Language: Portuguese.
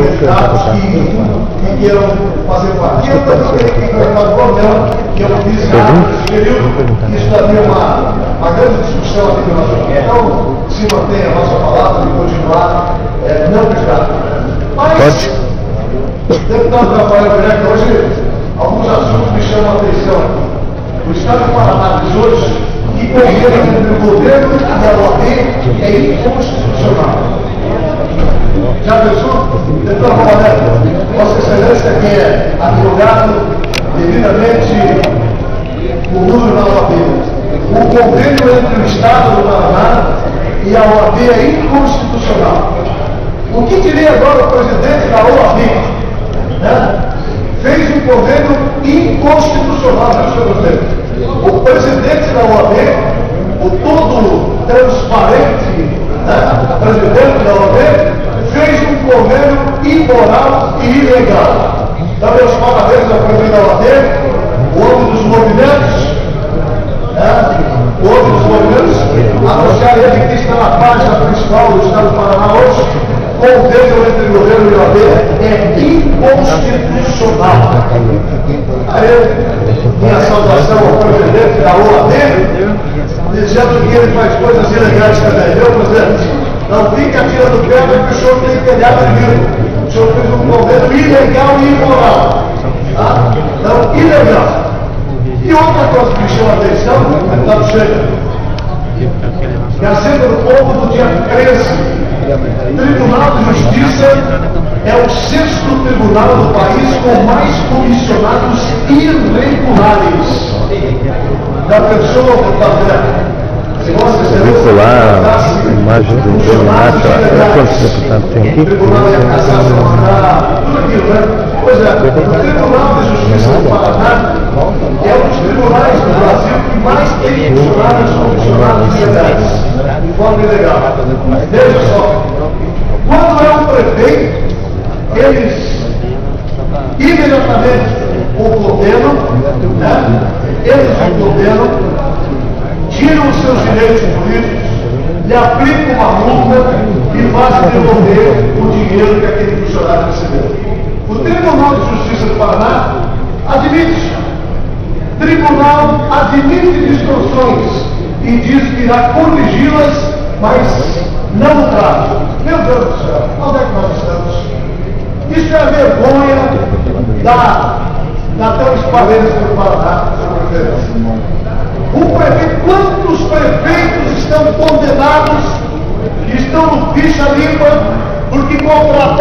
candidatos que queiram fazer parte. Eu também tenho que colocar o problema que eu fiz nesse período, que isso daria uma grande discussão aqui no nosso país. Então, se mantém a nossa palavra de continuar não candidato. Mas, deputado Rafael Breck, hoje alguns assuntos me chamam a atenção. O Estado do Paraná diz hoje que convênio entre o governo e a OAB é inconstitucional. Já pensou? Deputado Roberto, Vossa Excelência, que é advogado devidamente comum na OAB, o convênio entre o Estado do Paraná e a OAB é inconstitucional. O que diria agora o presidente da OAB? Né? Fez um convênio inconstitucional, senhor presidente. O presidente da OAB, o todo transparente, né, presidente da OAB, fez um convênio imoral e ilegal. Dá meus parabéns ao presidente da OAB, o homem dos movimentos, né, o homem dos movimentos, anunciar ele que está na página principal do Estado do Paraná hoje. O convênio entre o governo e a OAB é inconstitucional. Aí, minha saudação ao presidente da OAB, dizendo que ele faz coisas ilegais também. Meu presidente, não fica tirando pedra que o senhor tem telhado de vidro. O senhor fez um convênio ilegal e imoral. Tá? Não, ilegal. E outra coisa que me chama a atenção, deputado Chega, que a Assembleia do Povo do dia 13, Tribunal de Justiça é o 6º tribunal do país com mais comissionados irregulares. Da pessoa, deputado Breck, se Vossa Excelência a imagem do Dominato, quantos deputados tem aqui? O Tribunal de Cassação, tudo aquilo, né? Pois é, o Tribunal de Justiça do Paraná é um dos tribunais do Brasil que mais tem comissionados ilegais, de forma ilegal. Veja só, quando é um prefeito, eles imediatamente o condenam, né? Eles o condenam, tiram os seus direitos políticos, lhe aplicam uma multa e fazem devolver o dinheiro que aquele funcionário recebeu. O Tribunal de Justiça do Paraná admite. Tribunal admite distorções e diz que irá corrigi-las, mas não traz. Meu Deus do céu, onde é que nós estamos? Isso é a vergonha da transparência do Paraná, senhor prefeito. O prefeito, quantos prefeitos estão condenados, estão no ficha limpa, porque contrataram